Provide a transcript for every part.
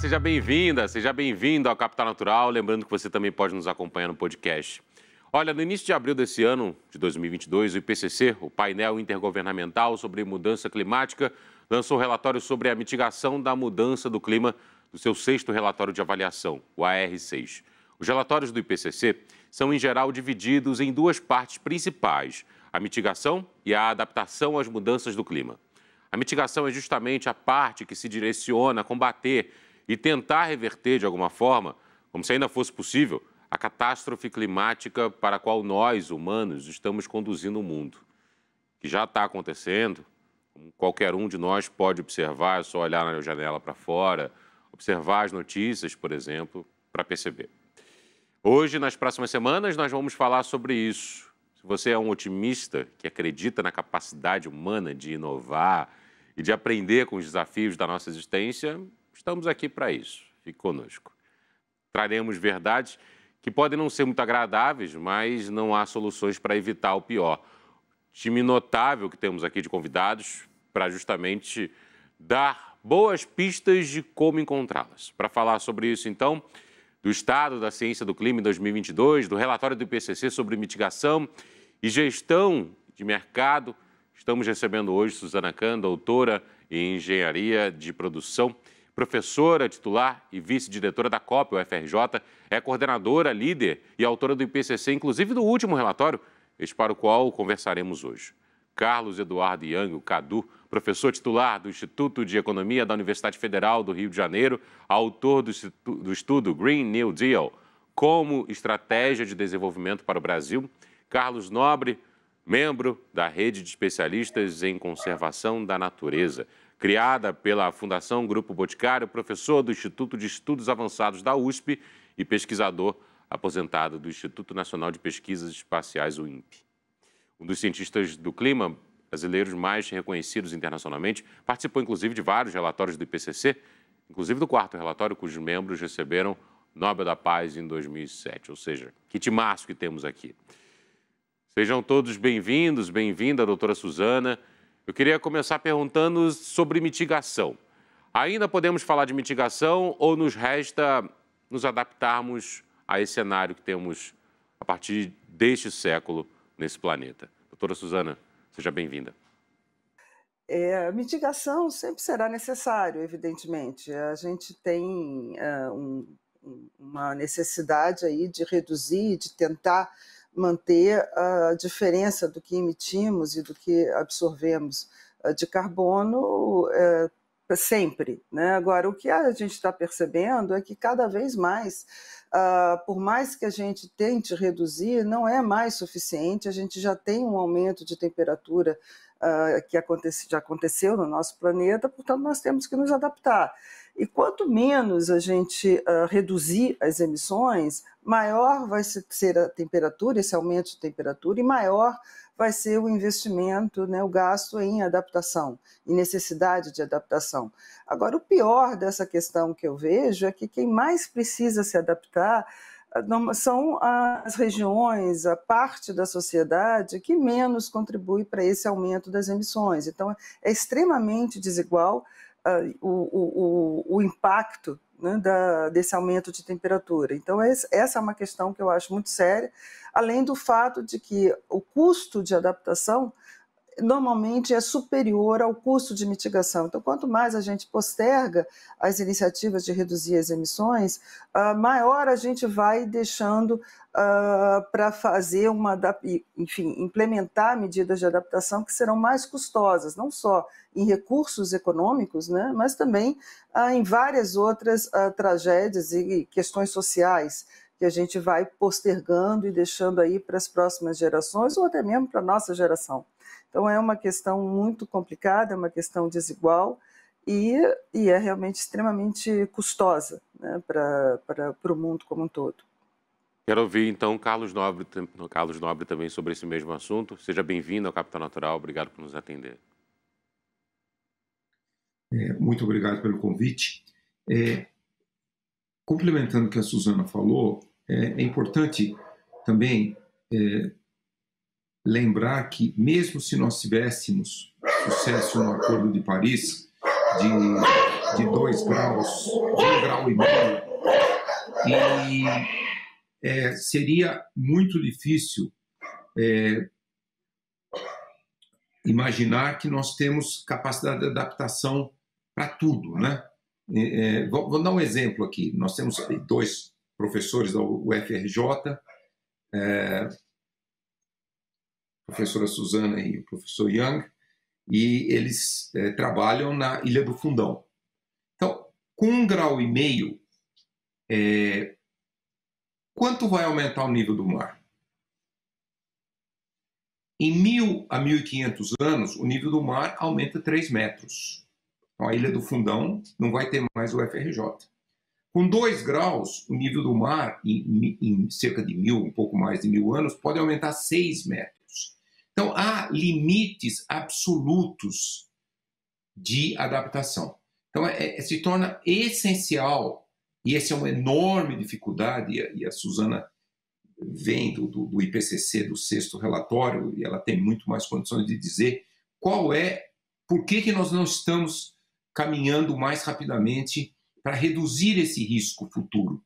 Seja bem-vindo ao Capital Natural. Lembrando que você também pode nos acompanhar no podcast. Olha, no início de abril desse ano, de 2022, o IPCC, o painel intergovernamental sobre mudança climática, lançou um relatório sobre a mitigação da mudança do clima do seu sexto relatório de avaliação, o AR6. Os relatórios do IPCC são, em geral, divididos em duas partes principais, a mitigação e a adaptação às mudanças do clima. A mitigação é justamente a parte que se direciona a combater e tentar reverter, de alguma forma, como se ainda fosse possível, a catástrofe climática para a qual nós, humanos, estamos conduzindo o mundo. Que já está acontecendo, como qualquer um de nós pode observar, é só olhar na janela para fora, observar as notícias, por exemplo, para perceber. Hoje, nas próximas semanas, nós vamos falar sobre isso. Se você é um otimista que acredita na capacidade humana de inovar e de aprender com os desafios da nossa existência, estamos aqui para isso. Fique conosco. Traremos verdades que podem não ser muito agradáveis, mas não há soluções para evitar o pior. Time notável que temos aqui de convidados para justamente dar boas pistas de como encontrá-las. Para falar sobre isso, então, do estado da ciência do clima em 2022, do relatório do IPCC sobre mitigação e gestão de mercado, estamos recebendo hoje Suzana Kahn, doutora em engenharia de produção, professora titular e vice-diretora da COP, UFRJ, é coordenadora, líder e autora do IPCC, inclusive do último relatório, este para o qual conversaremos hoje. Carlos Eduardo Yang, o Cadu, professor titular do Instituto de Economia da Universidade Federal do Rio de Janeiro, autor do estudo Green New Deal, como estratégia de desenvolvimento para o Brasil. Carlos Nobre, membro da Rede de Especialistas em Conservação da Natureza, criada pela Fundação Grupo Boticário, professor do Instituto de Estudos Avançados da USP e pesquisador aposentado do Instituto Nacional de Pesquisas Espaciais, o INPE. Um dos cientistas do clima brasileiros mais reconhecidos internacionalmente, participou inclusive de vários relatórios do IPCC, inclusive do quarto relatório, cujos membros receberam Nobel da Paz em 2007, ou seja, que timaço que temos aqui. Sejam todos bem-vindos, bem-vinda, doutora Suzana. Eu queria começar perguntando sobre mitigação. Ainda podemos falar de mitigação ou nos resta nos adaptarmos a esse cenário que temos a partir deste século nesse planeta? Doutora Suzana, seja bem-vinda. Mitigação sempre será necessário, evidentemente. A gente tem uma necessidade aí de reduzir, de tentar manter a diferença do que emitimos e do que absorvemos de carbono sempre, né? Agora, o que a gente está percebendo é que cada vez mais, por mais que a gente tente reduzir, não é mais suficiente. A gente já tem um aumento de temperatura que já aconteceu no nosso planeta, portanto nós temos que nos adaptar. E quanto menos a gente reduzir as emissões, maior vai ser a temperatura, esse aumento de temperatura, e maior vai ser o investimento, né, o gasto em adaptação, em necessidade de adaptação. Agora, o pior dessa questão que eu vejo é que quem mais precisa se adaptar são as regiões, a parte da sociedade que menos contribui para esse aumento das emissões. Então, é extremamente desigual o impacto, né, desse aumento de temperatura. Então, essa é uma questão que eu acho muito séria, além do fato de que o custo de adaptação normalmente é superior ao custo de mitigação. Então, quanto mais a gente posterga as iniciativas de reduzir as emissões, maior a gente vai deixando para fazer implementar medidas de adaptação que serão mais custosas, não só em recursos econômicos, né, mas também em várias outras tragédias e questões sociais que a gente vai postergando e deixando aí para as próximas gerações ou até mesmo para a nossa geração. Então, é uma questão muito complicada, é uma questão desigual e é realmente extremamente custosa, né, para o mundo como um todo. Quero ouvir, então, Carlos Nobre também sobre esse mesmo assunto. Seja bem-vindo ao Capital Natural, obrigado por nos atender. Muito obrigado pelo convite. Complementando o que a Suzana falou, é importante também lembrar que, mesmo se nós tivéssemos sucesso no Acordo de Paris de 2 graus, de 1,5 grau, e seria muito difícil imaginar que nós temos capacidade de adaptação para tudo, né? Vou dar um exemplo aqui. Nós temos 2 professores da UFRJ, a professora Suzana e o professor Young, e eles trabalham na Ilha do Fundão. Então, com 1,5 grau, quanto vai aumentar o nível do mar? Em 1.000 a 1.500 anos, o nível do mar aumenta 3 metros. Então, a Ilha do Fundão não vai ter mais o UFRJ. Com 2 graus, o nível do mar, em cerca de 1.000, um pouco mais de 1.000 anos, pode aumentar 6 metros. Então, há limites absolutos de adaptação. Então, se torna essencial, e essa é uma enorme dificuldade, e a Suzana vem do IPCC, do 6º relatório, e ela tem muito mais condições de dizer por que nós não estamos caminhando mais rapidamente para reduzir esse risco futuro.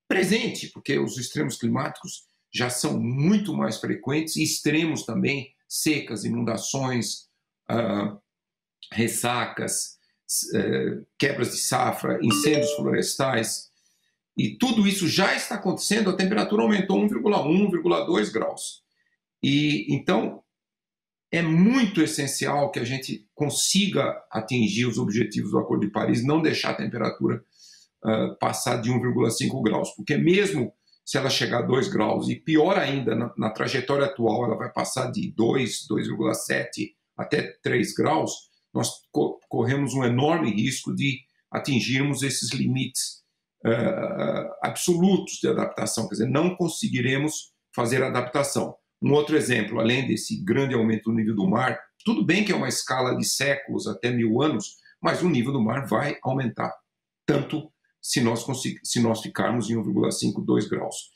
Presente, porque os extremos climáticos já são muito mais frequentes, e extremos também, secas, inundações, ressacas, quebras de safra, incêndios florestais, e tudo isso já está acontecendo. A temperatura aumentou 1,1, 1,2 graus. E então é muito essencial que a gente consiga atingir os objetivos do Acordo de Paris, não deixar a temperatura passar de 1,5 graus, porque mesmo se ela chegar a 2 graus, e pior ainda, na trajetória atual, ela vai passar de 2, 2,7 até 3 graus, nós corremos um enorme risco de atingirmos esses limites absolutos de adaptação, quer dizer, não conseguiremos fazer adaptação. Um outro exemplo, além desse grande aumento do nível do mar, tudo bem que é uma escala de séculos até 1.000 anos, mas o nível do mar vai aumentar, tanto se nós ficarmos em 1,5, 2 graus.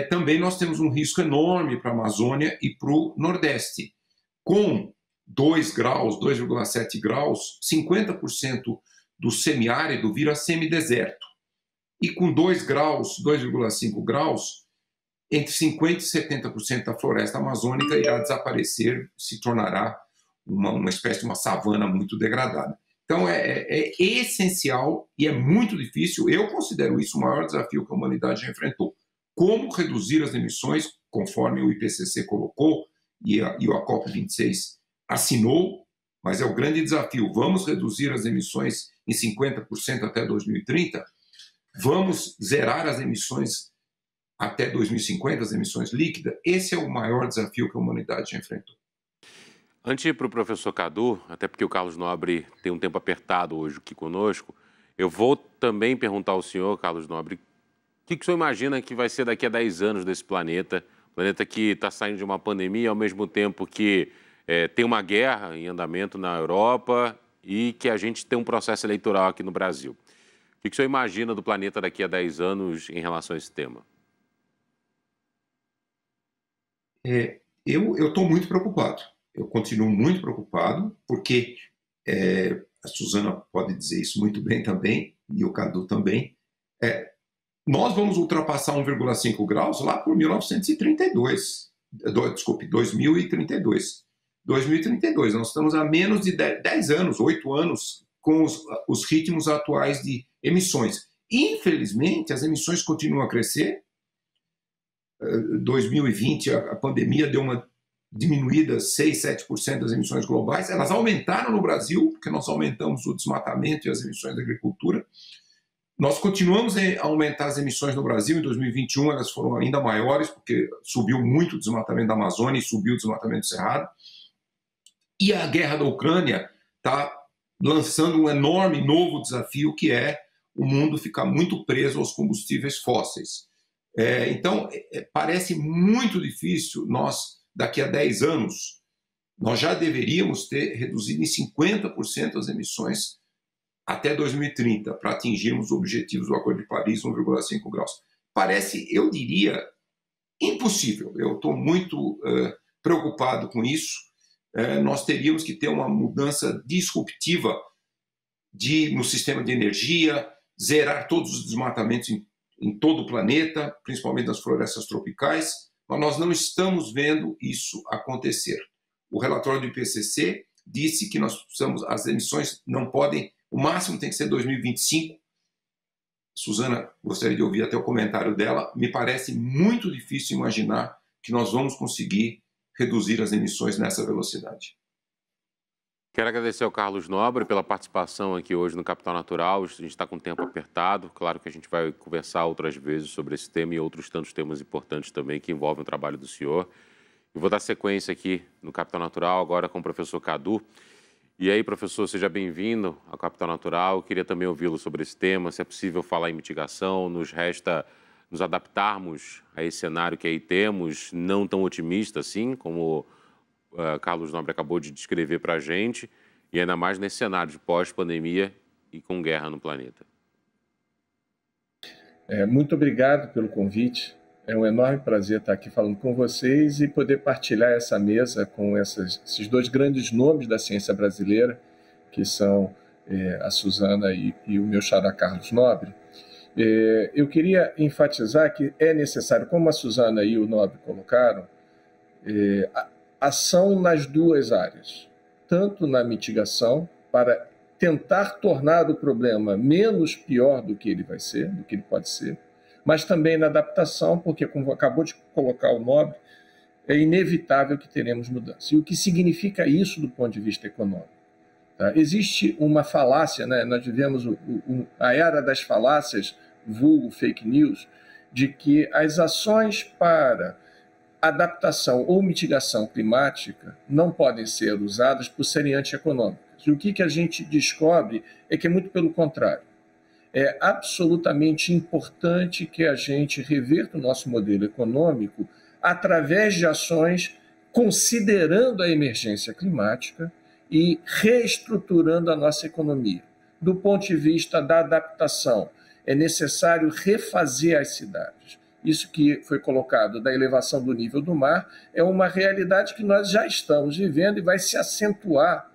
Também nós temos um risco enorme para a Amazônia e para o Nordeste. Com 2 graus, 2,7 graus, 50% do semiárido vira semideserto. E com 2 graus, 2,5 graus, entre 50% e 70% da floresta amazônica irá desaparecer, se tornará uma espécie de uma savana muito degradada. Então, é essencial e é muito difícil. Eu considero isso o maior desafio que a humanidade já enfrentou. Como reduzir as emissões, conforme o IPCC colocou e a COP26 assinou, mas é o grande desafio. Vamos reduzir as emissões em 50% até 2030? Vamos zerar as emissões até 2050, as emissões líquidas? Esse é o maior desafio que a humanidade já enfrentou. Antes de ir para o professor Cadu, até porque o Carlos Nobre tem um tempo apertado hoje aqui conosco, eu vou também perguntar ao senhor, Carlos Nobre, o que o senhor imagina que vai ser daqui a 10 anos desse planeta que está saindo de uma pandemia, ao mesmo tempo que tem uma guerra em andamento na Europa e que a gente tem um processo eleitoral aqui no Brasil. O que o senhor imagina do planeta daqui a 10 anos em relação a esse tema? Eu estou muito preocupado. Eu continuo muito preocupado, porque a Suzana pode dizer isso muito bem também, e o Cadu também. Nós vamos ultrapassar 1,5 graus lá por 1932. Desculpe, 2032. 2032, nós estamos há menos de 10 anos, 8 anos, com os ritmos atuais de emissões. Infelizmente, as emissões continuam a crescer. 2020, a pandemia deu uma diminuída 6, 7% das emissões globais. Elas aumentaram no Brasil, porque nós aumentamos o desmatamento e as emissões da agricultura. Nós continuamos a aumentar as emissões no Brasil. Em 2021, elas foram ainda maiores, porque subiu muito o desmatamento da Amazônia e subiu o desmatamento do Cerrado. E a guerra da Ucrânia está lançando um enorme novo desafio, que é o mundo ficar muito preso aos combustíveis fósseis. Então, parece muito difícil nós, daqui a 10 anos, nós já deveríamos ter reduzido em 50% as emissões até 2030, para atingirmos os objetivos do Acordo de Paris, 1,5 graus. Parece, eu diria, impossível. Eu estou muito preocupado com isso. Nós teríamos que ter uma mudança disruptiva no sistema de energia, zerar todos os desmatamentos em todo o planeta, principalmente nas florestas tropicais, mas nós não estamos vendo isso acontecer. O relatório do IPCC disse que as emissões não podem, o máximo tem que ser 2025. Suzana, gostaria de ouvir até o comentário dela. Me parece muito difícil imaginar que nós vamos conseguir reduzir as emissões nessa velocidade. Quero agradecer ao Carlos Nobre pela participação aqui hoje no Capital Natural. A gente está com o tempo apertado. Claro que a gente vai conversar outras vezes sobre esse tema e outros tantos temas importantes também que envolvem o trabalho do senhor. Eu vou dar sequência aqui no Capital Natural agora com o professor Cadu. E aí, professor, seja bem-vindo ao Capital Natural. Eu queria também ouvi-lo sobre esse tema, se é possível falar em mitigação. Nos resta nos adaptarmos a esse cenário que aí temos, não tão otimista assim, como Carlos Nobre acabou de descrever para a gente, e ainda mais nesse cenário de pós-pandemia e com guerra no planeta. Muito obrigado pelo convite. É um enorme prazer estar aqui falando com vocês e poder partilhar essa mesa com esses dois grandes nomes da ciência brasileira, que são a Suzana e o meu xará Carlos Nobre. Eu queria enfatizar que é necessário, como a Suzana e o Nobre colocaram, ação nas duas áreas, tanto na mitigação, para tentar tornar o problema menos pior do que ele vai ser, do que ele pode ser, mas também na adaptação, porque, como acabou de colocar o Nobre, é inevitável que teremos mudança. E o que significa isso do ponto de vista econômico? Tá? Existe uma falácia, né? Nós vivemos a era das falácias, vulgo fake news, de que as ações para adaptação ou mitigação climática não podem ser usadas por serem antieconômicas. E o que a gente descobre é que é muito pelo contrário. É absolutamente importante que a gente reverta o nosso modelo econômico através de ações considerando a emergência climática e reestruturando a nossa economia. Do ponto de vista da adaptação, é necessário refazer as cidades. Isso que foi colocado da elevação do nível do mar é uma realidade que nós já estamos vivendo e vai se acentuar,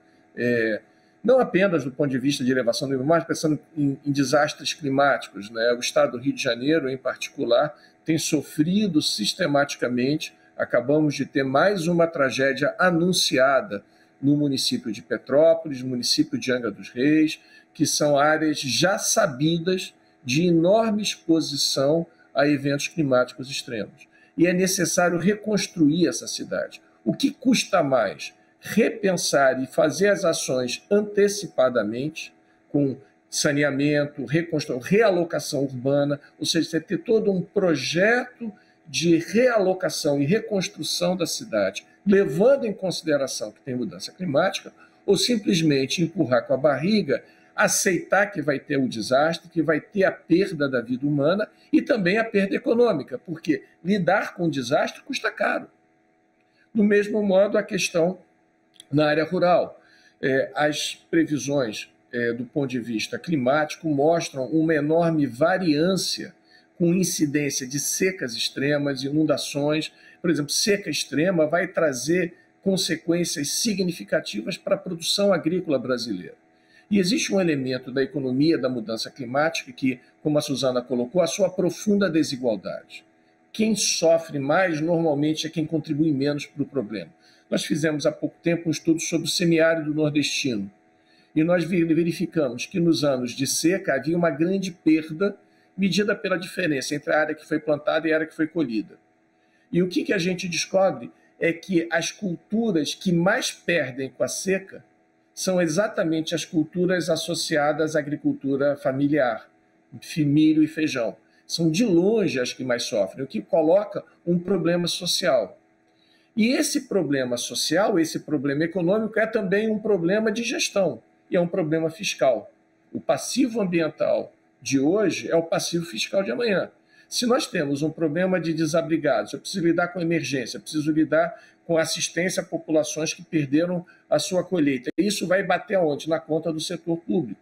não apenas do ponto de vista de elevação do nível do mar, pensando em desastres climáticos, né? O estado do Rio de Janeiro, em particular, tem sofrido sistematicamente. Acabamos de ter mais uma tragédia anunciada no município de Petrópolis, no município de Angra dos Reis, que são áreas já sabidas de enorme exposição a eventos climáticos extremos. E é necessário reconstruir essa cidade. O que custa mais? Repensar e fazer as ações antecipadamente, com saneamento, reconstrução, realocação urbana, ou seja, você ter todo um projeto de realocação e reconstrução da cidade, levando em consideração que tem mudança climática, ou simplesmente empurrar com a barriga, aceitar que vai ter o desastre, que vai ter a perda da vida humana e também a perda econômica, porque lidar com o desastre custa caro. Do mesmo modo, a questão na área rural. As previsões do ponto de vista climático mostram uma enorme variância com incidência de secas extremas, inundações. Por exemplo, seca extrema vai trazer consequências significativas para a produção agrícola brasileira. E existe um elemento da economia da mudança climática que, como a Suzana colocou, a sua profunda desigualdade. Quem sofre mais normalmente é quem contribui menos para o problema. Nós fizemos há pouco tempo um estudo sobre o semiárido nordestino e nós verificamos que nos anos de seca havia uma grande perda medida pela diferença entre a área que foi plantada e a área que foi colhida. E o que a gente descobre é que as culturas que mais perdem com a seca são exatamente as culturas associadas à agricultura familiar, milho e feijão. São de longe as que mais sofrem, o que coloca um problema social. E esse problema social, esse problema econômico é também um problema de gestão e é um problema fiscal. O passivo ambiental de hoje é o passivo fiscal de amanhã. Se nós temos um problema de desabrigados, eu preciso lidar com emergência, eu preciso lidar com assistência a populações que perderam a sua colheita. Isso vai bater aonde? Na conta do setor público.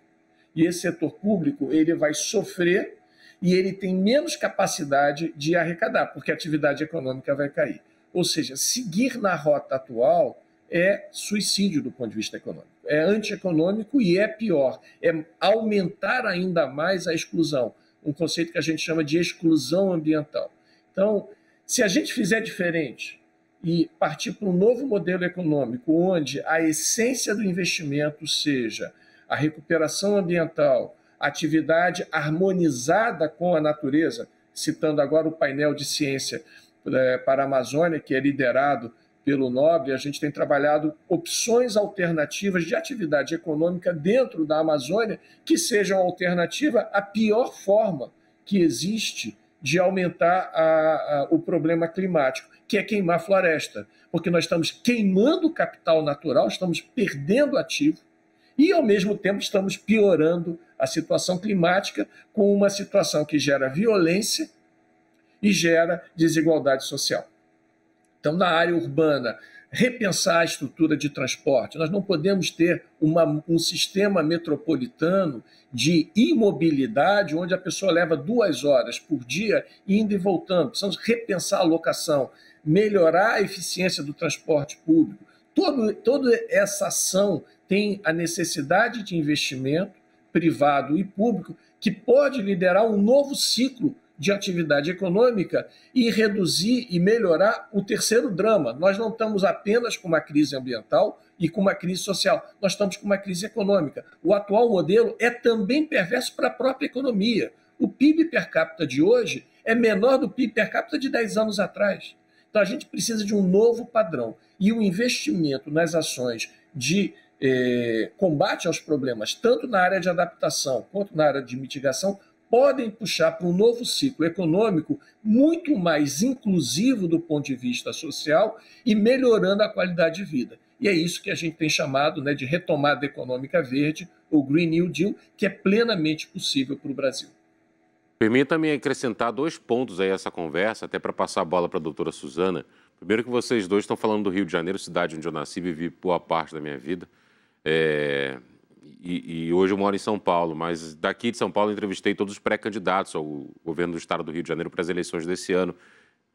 E esse setor público ele vai sofrer e ele tem menos capacidade de arrecadar, porque a atividade econômica vai cair. Ou seja, seguir na rota atual é suicídio do ponto de vista econômico. é antieconômico e é pior, é aumentar ainda mais a exclusão, um conceito que a gente chama de exclusão ambiental. Então, se a gente fizer diferente e partir para um novo modelo econômico, onde a essência do investimento seja a recuperação ambiental, a atividade harmonizada com a natureza, citando agora o painel de ciência para a Amazônia, que é liderado pelo Nobre, a gente tem trabalhado opções alternativas de atividade econômica dentro da Amazônia que sejam alternativa à pior forma que existe de aumentar o problema climático, que é queimar floresta, porque nós estamos queimando o capital natural, estamos perdendo ativo e, ao mesmo tempo, estamos piorando a situação climática com uma situação que gera violência e gera desigualdade social. Então, na área urbana, repensar a estrutura de transporte. Nós não podemos ter um sistema metropolitano de imobilidade, onde a pessoa leva 2 horas por dia indo e voltando. Precisamos repensar a locação, melhorar a eficiência do transporte público. Toda essa ação tem a necessidade de investimento privado e público que pode liderar um novo ciclo de atividade econômica e reduzir e melhorar o terceiro drama. Nós não estamos apenas com uma crise ambiental e com uma crise social, nós estamos com uma crise econômica. O atual modelo é também perverso para a própria economia. O PIB per capita de hoje é menor do PIB per capita de 10 anos atrás. Então a gente precisa de um novo padrão e o investimento nas ações de combate aos problemas, tanto na área de adaptação quanto na área de mitigação, podem puxar para um novo ciclo econômico muito mais inclusivo do ponto de vista social e melhorando a qualidade de vida. E é isso que a gente tem chamado, de retomada econômica verde, ou Green New Deal, que é plenamente possível para o Brasil. Permita-me acrescentar 2 pontos aí a essa conversa, até para passar a bola para a doutora Suzana. Primeiro que vocês dois estão falando do Rio de Janeiro, cidade onde eu nasci e vivi boa parte da minha vida. E hoje eu moro em São Paulo, mas daqui de São Paulo eu entrevistei todos os pré-candidatos ao governo do estado do Rio de Janeiro para as eleições desse ano.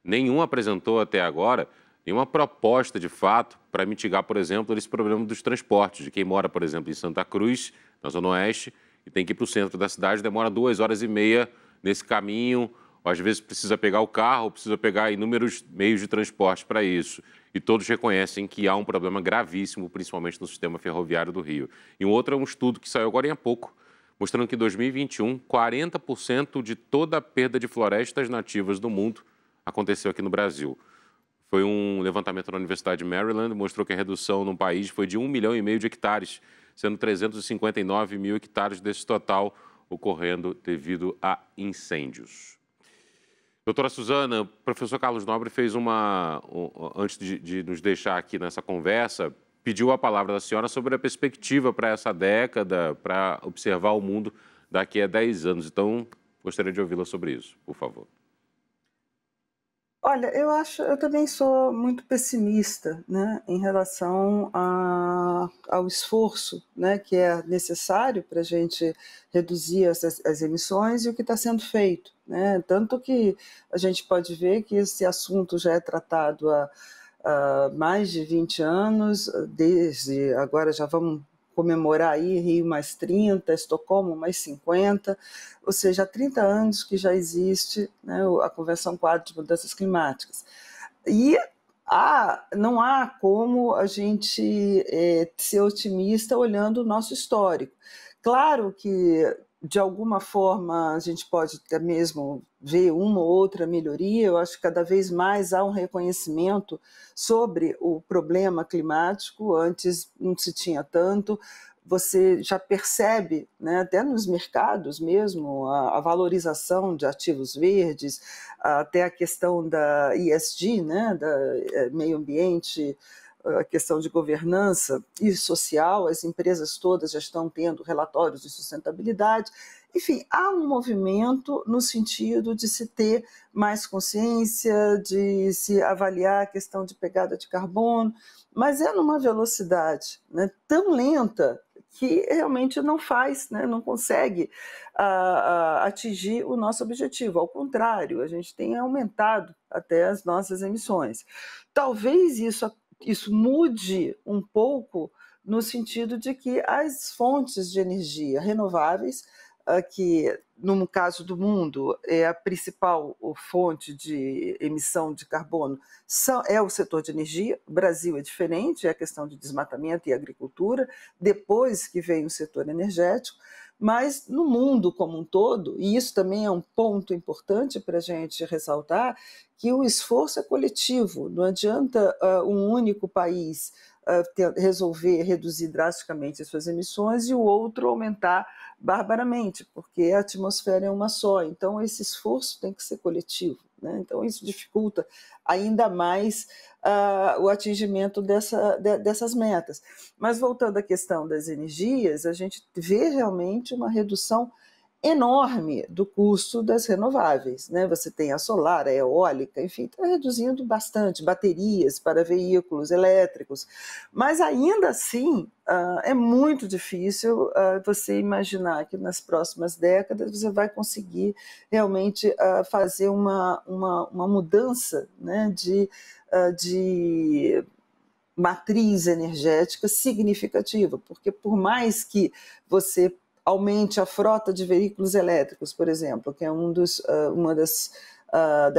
Nenhum apresentou até agora nenhuma proposta de fato para mitigar, por exemplo, esse problema dos transportes, de quem mora, por exemplo, em Santa Cruz, na Zona Oeste, e tem que ir para o centro da cidade, demora 2 horas e meia nesse caminho, ou às vezes precisa pegar o carro, precisa pegar inúmeros meios de transporte para isso. E todos reconhecem que há um problema gravíssimo, principalmente no sistema ferroviário do Rio. E um outro é um estudo que saiu agora há pouco, mostrando que em 2021, 40% de toda a perda de florestas nativas do mundo aconteceu aqui no Brasil. Foi um levantamento da Universidade de Maryland, mostrou que a redução no país foi de 1,5 milhão de hectares, sendo 359 mil hectares desse total ocorrendo devido a incêndios. Doutora Suzana, o professor Carlos Nobre fez antes de nos deixar aqui nessa conversa, pediu a palavra da senhora sobre a perspectiva para essa década, para observar o mundo daqui a 10 anos. Então, gostaria de ouvi-la sobre isso, por favor. Olha, eu também sou muito pessimista, em relação ao esforço, que é necessário para a gente reduzir as emissões e o que está sendo feito, Tanto que a gente pode ver que esse assunto já é tratado há mais de 20 anos, desde agora já vamos comemorar aí Rio mais 30, Estocolmo mais 50, ou seja, há 30 anos que já existe a Convenção Quadro de Mudanças Climáticas. E não há como a gente ser otimista olhando o nosso histórico. Claro que, de alguma forma, a gente pode até mesmo ver uma ou outra melhoria. Eu acho que cada vez mais há um reconhecimento sobre o problema climático. Antes não se tinha tanto. Você já percebe, até nos mercados mesmo, a valorização de ativos verdes, até a questão da ESG, da meio ambiente, a questão de governança e social. As empresas todas já estão tendo relatórios de sustentabilidade. Enfim, há um movimento no sentido de se ter mais consciência, de se avaliar a questão de pegada de carbono, mas é numa velocidade tão lenta que realmente não não consegue atingir o nosso objetivo. Ao contrário, a gente tem aumentado até as nossas emissões. Talvez isso mude um pouco no sentido de que as fontes de energia renováveis, que no caso do mundo é a principal fonte de emissão de carbono, é o setor de energia. O Brasil é diferente, é a questão de desmatamento e agricultura, depois que vem o setor energético. Mas no mundo como um todo, e isso também é um ponto importante para a gente ressaltar, que o esforço é coletivo, não adianta um único país resolver reduzir drasticamente as suas emissões e o outro aumentar barbaramente, porque a atmosfera é uma só, então esse esforço tem que ser coletivo, né? Então isso dificulta ainda mais o atingimento dessas metas. Mas voltando à questão das energias, a gente vê realmente uma redução enorme do custo das renováveis, né? Você tem a solar, a eólica, enfim, está reduzindo bastante, baterias para veículos elétricos, mas ainda assim é muito difícil você imaginar que nas próximas décadas você vai conseguir realmente fazer uma mudança, né, de matriz energética significativa, porque por mais que você aumente a frota de veículos elétricos, por exemplo, que é uma das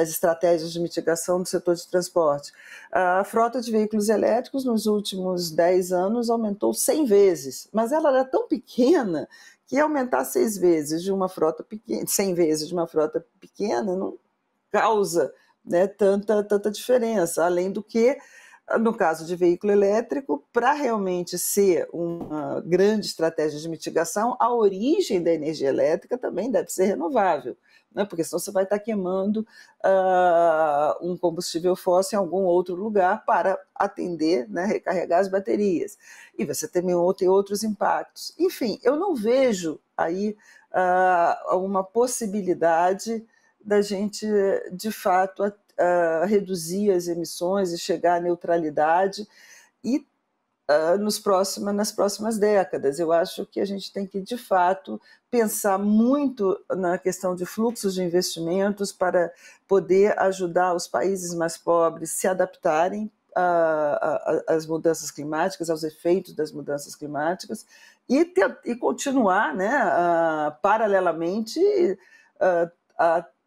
estratégias de mitigação do setor de transporte. A frota de veículos elétricos nos últimos 10 anos aumentou 100 vezes, mas ela era tão pequena que aumentar 6 vezes de uma frota pequena, 100 vezes de uma frota pequena não causa, né, tanta diferença, além do que no caso de veículo elétrico, para realmente ser uma grande estratégia de mitigação, a origem da energia elétrica também deve ser renovável, né? Porque senão você vai estar queimando um combustível fóssil em algum outro lugar para atender, né, recarregar as baterias. E você também tem outros impactos. Enfim, eu não vejo aí uma possibilidade da gente, de fato, reduzir as emissões e chegar à neutralidade e nas próximas décadas. Eu acho que a gente tem que, de fato, pensar muito na questão de fluxos de investimentos para poder ajudar os países mais pobres a se adaptarem às mudanças climáticas, aos efeitos das mudanças climáticas e continuar, né, paralelamente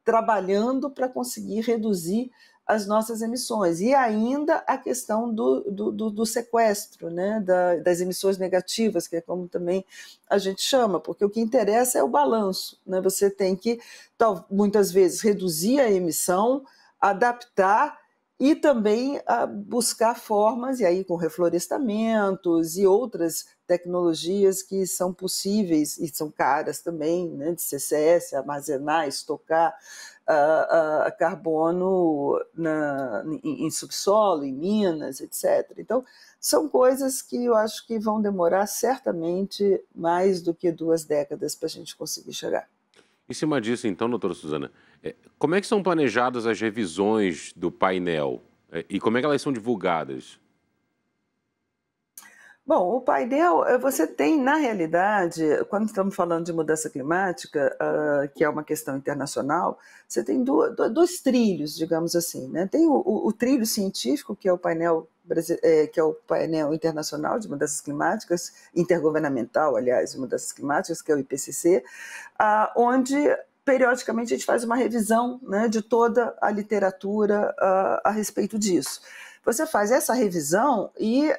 trabalhando para conseguir reduzir as nossas emissões. E ainda a questão do sequestro, né, das emissões negativas, que é como também a gente chama, porque o que interessa é o balanço, né? Você tem que, muitas vezes, reduzir a emissão, adaptar e também buscar formas, e aí com reflorestamentos e outras tecnologias que são possíveis e são caras também, né, de CCS, armazenar, estocar carbono em subsolo, em minas, etc. Então, são coisas que eu acho que vão demorar certamente mais do que 2 décadas para a gente conseguir chegar. Em cima disso, então, doutora Suzana, como é que são planejadas as revisões do painel e como é que elas são divulgadas? Bom, o painel, você tem, na realidade, quando estamos falando de mudança climática, que é uma questão internacional, você tem dois trilhos, digamos assim, né? Tem o trilho científico, que é o painel internacional de mudanças climáticas, intergovernamental, aliás, de mudanças climáticas, que é o IPCC, onde periodicamente a gente faz uma revisão, né, de toda a literatura a respeito disso. Você faz essa revisão e,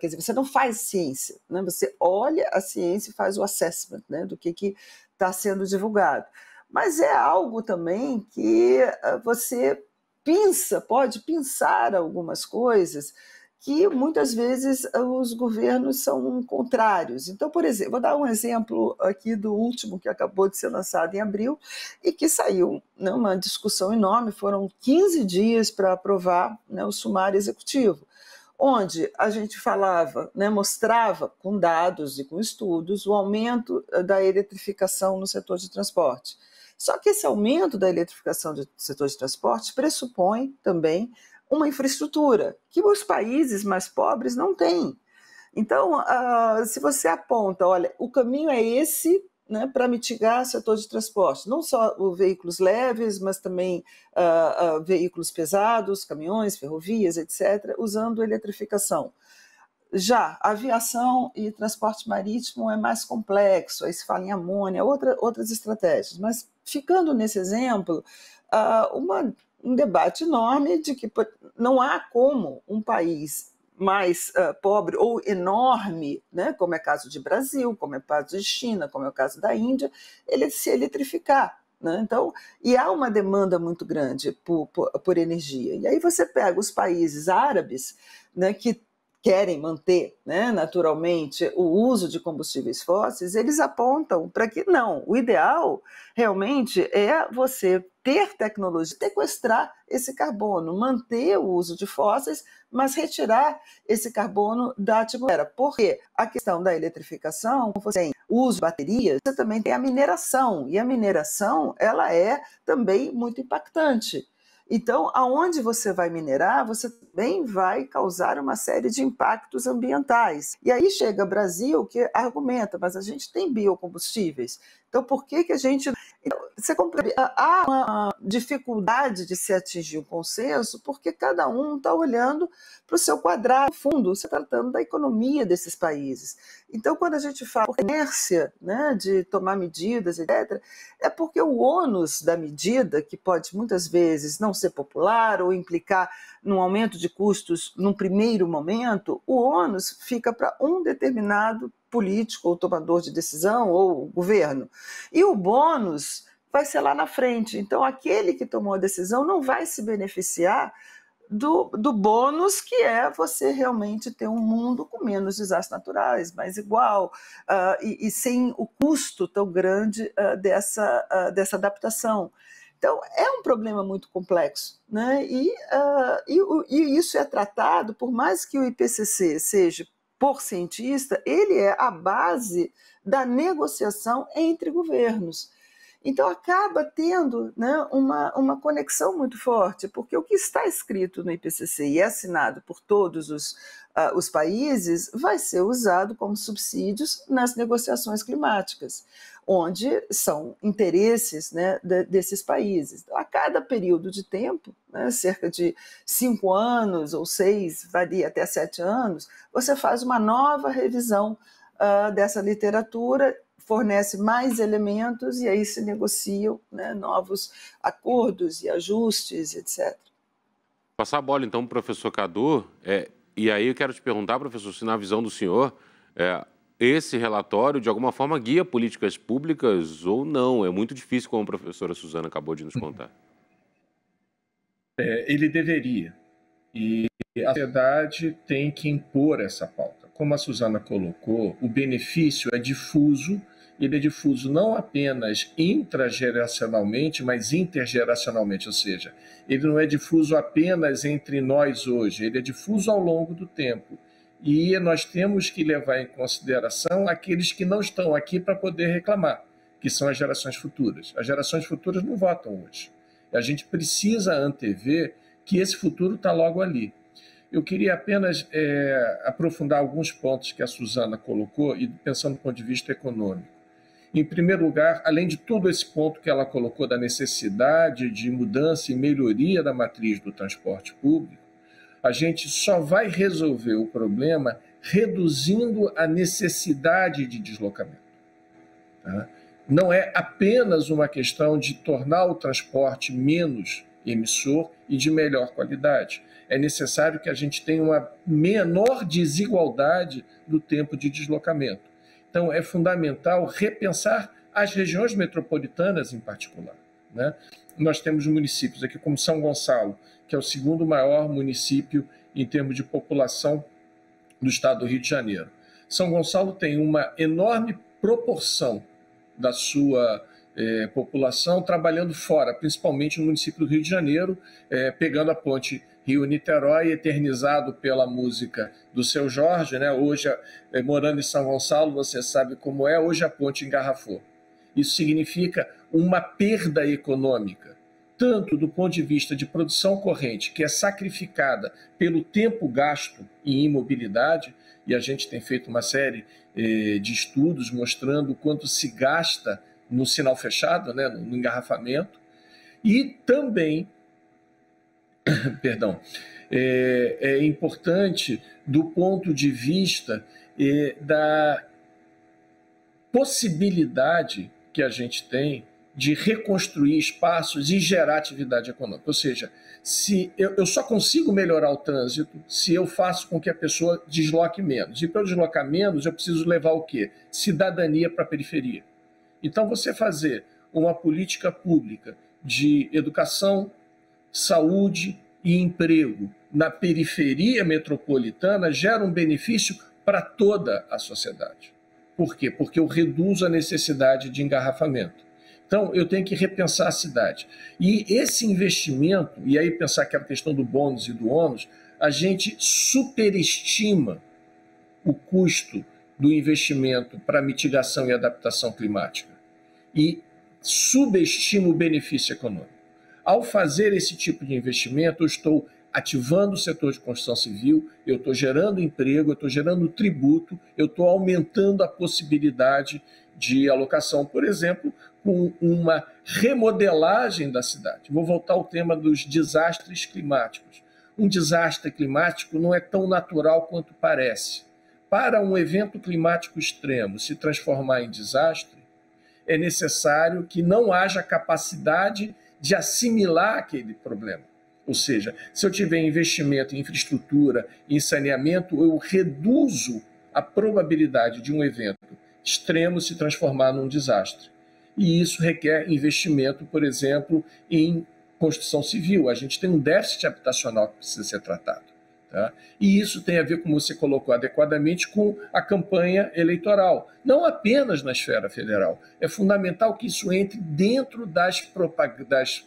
quer dizer, você não faz ciência, né? Você olha a ciência e faz o assessment, né, do que está sendo divulgado. Mas é algo também que você pode pensar algumas coisas que muitas vezes os governos são contrários. Então, por exemplo, vou dar um exemplo aqui do último que acabou de ser lançado em abril e que saiu, né, uma discussão enorme, foram 15 dias para aprovar, né, o sumário executivo, onde a gente falava, né, mostrava com dados e com estudos o aumento da eletrificação no setor de transporte. Só que esse aumento da eletrificação do setor de transporte pressupõe também uma infraestrutura que os países mais pobres não têm. Então, se você aponta, olha, o caminho é esse, né, para mitigar o setor de transporte, não só os veículos leves, mas também veículos pesados, caminhões, ferrovias, etc., usando eletrificação. Já, aviação e transporte marítimo é mais complexo, aí se fala em amônia, outras estratégias. Mas, ficando nesse exemplo, um debate enorme de que não há como um país mais pobre ou enorme, né, como é o caso de Brasil, como é o caso de China, como é o caso da Índia, ele se eletrificar. Né? Então, e há uma demanda muito grande por energia. E aí você pega os países árabes, né, que querem manter, né, naturalmente o uso de combustíveis fósseis, eles apontam para que não, o ideal realmente é você ter tecnologia, sequestrar esse carbono, manter o uso de fósseis, mas retirar esse carbono da atmosfera. Porque a questão da eletrificação, você tem o uso de baterias, você também tem a mineração, e a mineração ela é também muito impactante. Então, aonde você vai minerar, você também vai causar uma série de impactos ambientais. E aí chega o Brasil que argumenta, mas a gente tem biocombustíveis. Então, por que a gente... Você compreende? Há uma dificuldade de se atingir um consenso porque cada um está olhando para o seu quadrado. No fundo, você está tratando da economia desses países. Então, quando a gente fala por inércia, né, de tomar medidas, etc., é porque o ônus da medida, que pode muitas vezes não ser popular ou implicar num aumento de custos num primeiro momento, o ônus fica para um determinado político ou tomador de decisão ou governo. E o bônus vai ser lá na frente. Então, aquele que tomou a decisão não vai se beneficiar do bônus, que é você realmente ter um mundo com menos desastres naturais, mais igual, e sem o custo tão grande dessa adaptação. Então, é um problema muito complexo, né? E isso é tratado, por mais que o IPCC seja por cientista, ele é a base da negociação entre governos. Então, acaba tendo, né, uma conexão muito forte, porque o que está escrito no IPCC e é assinado por todos os países vai ser usado como subsídios nas negociações climáticas, onde são interesses, né, desses países. Então, a cada período de tempo, né, cerca de 5 anos ou 6, varia até 7 anos, você faz uma nova revisão dessa literatura, fornece mais elementos e aí se negociam, né, novos acordos e ajustes, etc. Passar a bola, então, para o professor Cadu, e aí eu quero te perguntar, professor, se na visão do senhor, esse relatório, de alguma forma, guia políticas públicas ou não? É muito difícil, como a professora Suzana acabou de nos contar. Ele deveria. E a sociedade tem que impor essa pauta. Como a Suzana colocou, o benefício é difuso. Ele é difuso não apenas intrageracionalmente, mas intergeracionalmente, ou seja, ele não é difuso apenas entre nós hoje, ele é difuso ao longo do tempo. E nós temos que levar em consideração aqueles que não estão aqui para poder reclamar, que são as gerações futuras. As gerações futuras não votam hoje. A gente precisa antever que esse futuro está logo ali. Eu queria apenas aprofundar alguns pontos que a Suzana colocou, e pensando do ponto de vista econômico. Em primeiro lugar, além de todo esse ponto que ela colocou da necessidade de mudança e melhoria da matriz do transporte público, a gente só vai resolver o problema reduzindo a necessidade de deslocamento. Tá? Não é apenas uma questão de tornar o transporte menos emissor e de melhor qualidade. É necessário que a gente tenha uma menor desigualdade do tempo de deslocamento. Então, é fundamental repensar as regiões metropolitanas em particular, né? Nós temos municípios aqui como São Gonçalo, que é o segundo maior município em termos de população do estado do Rio de Janeiro. São Gonçalo tem uma enorme proporção da sua população trabalhando fora, principalmente no município do Rio de Janeiro, pegando a ponte Rio-Niterói, eternizado pela música do Seu Jorge, né? Hoje, morando em São Gonçalo, você sabe como é, hoje a ponte engarrafou. Isso significa uma perda econômica, tanto do ponto de vista de produção corrente, que é sacrificada pelo tempo gasto em imobilidade, e a gente tem feito uma série de estudos mostrando o quanto se gasta no sinal fechado, né, no engarrafamento, e também perdão, é importante do ponto de vista da possibilidade que a gente tem de reconstruir espaços e gerar atividade econômica. Ou seja, se eu só consigo melhorar o trânsito se eu faço com que a pessoa desloque menos. E para eu deslocar menos, eu preciso levar o quê? Cidadania para a periferia. Então, você fazer uma política pública de educação, saúde e emprego na periferia metropolitana gera um benefício para toda a sociedade. Por quê? Porque eu reduzo a necessidade de engarrafamento. Então, eu tenho que repensar a cidade. E esse investimento, e aí pensar aquela questão do bônus e do ônus, a gente superestima o custo do investimento para mitigação e adaptação climática e subestima o benefício econômico. Ao fazer esse tipo de investimento, eu estou ativando o setor de construção civil, eu estou gerando emprego, eu estou gerando tributo, eu estou aumentando a possibilidade de alocação, por exemplo, com uma remodelagem da cidade. Vou voltar ao tema dos desastres climáticos. Um desastre climático não é tão natural quanto parece. Para um evento climático extremo se transformar em desastre, é necessário que não haja capacidade de assimilar aquele problema. Ou seja, se eu tiver investimento em infraestrutura, em saneamento, eu reduzo a probabilidade de um evento extremo se transformar num desastre. E isso requer investimento, por exemplo, em construção civil. A gente tem um déficit habitacional que precisa ser tratado. Tá? E isso tem a ver, como você colocou adequadamente, com a campanha eleitoral. Não apenas na esfera federal. É fundamental que isso entre dentro das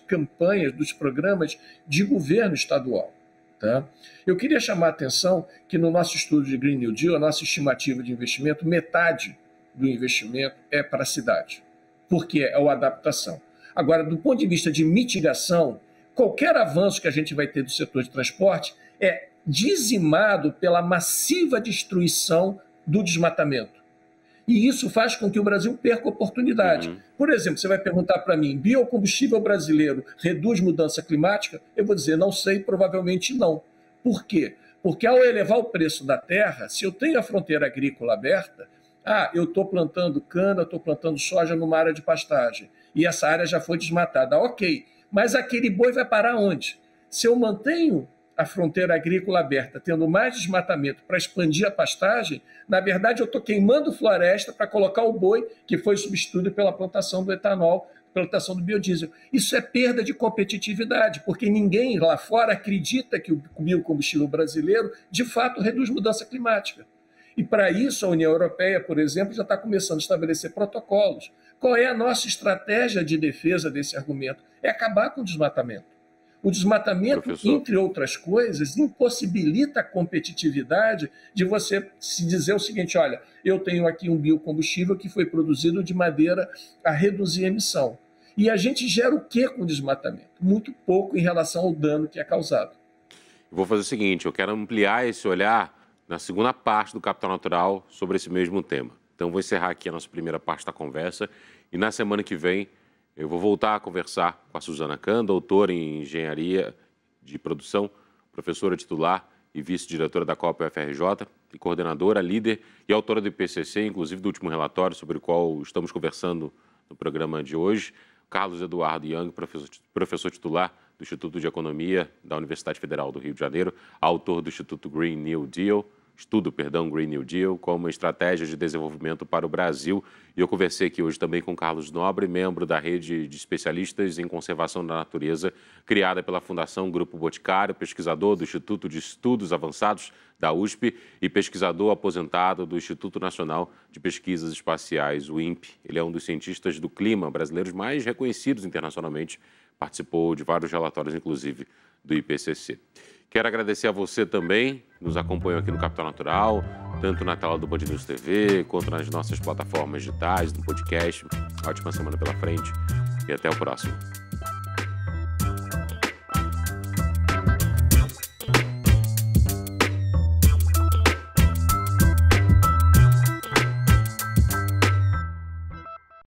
campanhas, dos programas de governo estadual. Tá? Eu queria chamar a atenção que no nosso estudo de Green New Deal, a nossa estimativa de investimento, metade do investimento é para a cidade, porque é a adaptação. Agora, do ponto de vista de mitigação, qualquer avanço que a gente vai ter do setor de transporte é dizimado pela massiva destruição do desmatamento. E isso faz com que o Brasil perca oportunidade. Por exemplo, você vai perguntar para mim, biocombustível brasileiro reduz mudança climática? Eu vou dizer, não sei, provavelmente não. Por quê? Porque ao elevar o preço da terra, se eu tenho a fronteira agrícola aberta, eu estou plantando cana, estou plantando soja numa área de pastagem, e essa área já foi desmatada. Ok, mas aquele boi vai parar onde? Se eu mantenho a fronteira agrícola aberta, tendo mais desmatamento para expandir a pastagem, na verdade eu estou queimando floresta para colocar o boi que foi substituído pela plantação do etanol, plantação do biodiesel. Isso é perda de competitividade, porque ninguém lá fora acredita que o biocombustível brasileiro de fato reduz mudança climática. E para isso a União Europeia, por exemplo, já está começando a estabelecer protocolos. Qual é a nossa estratégia de defesa desse argumento? É acabar com o desmatamento. O desmatamento, professor, entre outras coisas, impossibilita a competitividade de você se dizer o seguinte, olha, eu tenho aqui um biocombustível que foi produzido de maneira a reduzir a emissão. E a gente gera o que com o desmatamento? Muito pouco em relação ao dano que é causado. Vou fazer o seguinte, eu quero ampliar esse olhar na segunda parte do Capital Natural sobre esse mesmo tema. Então, vou encerrar aqui a nossa primeira parte da conversa e na semana que vem eu vou voltar a conversar com a Suzana Kahn, doutora em Engenharia de Produção, professora titular e vice-diretora da Copa UFRJ e coordenadora, líder e autora do IPCC, inclusive do último relatório sobre o qual estamos conversando no programa de hoje, Carlos Eduardo Young, professor titular do Instituto de Economia da Universidade Federal do Rio de Janeiro, autor do Instituto Green New Deal, Green New Deal, como estratégia de desenvolvimento para o Brasil. E eu conversei aqui hoje também com Carlos Nobre, membro da rede de especialistas em conservação da natureza, criada pela Fundação Grupo Boticário, pesquisador do Instituto de Estudos Avançados da USP e pesquisador aposentado do Instituto Nacional de Pesquisas Espaciais, o INPE. Ele é um dos cientistas do clima brasileiros mais reconhecidos internacionalmente, participou de vários relatórios, inclusive do IPCC. Quero agradecer a você também, que nos acompanhou aqui no Capital Natural, tanto na tela do Band News TV, quanto nas nossas plataformas digitais, no podcast. Ótima semana pela frente e até o próximo.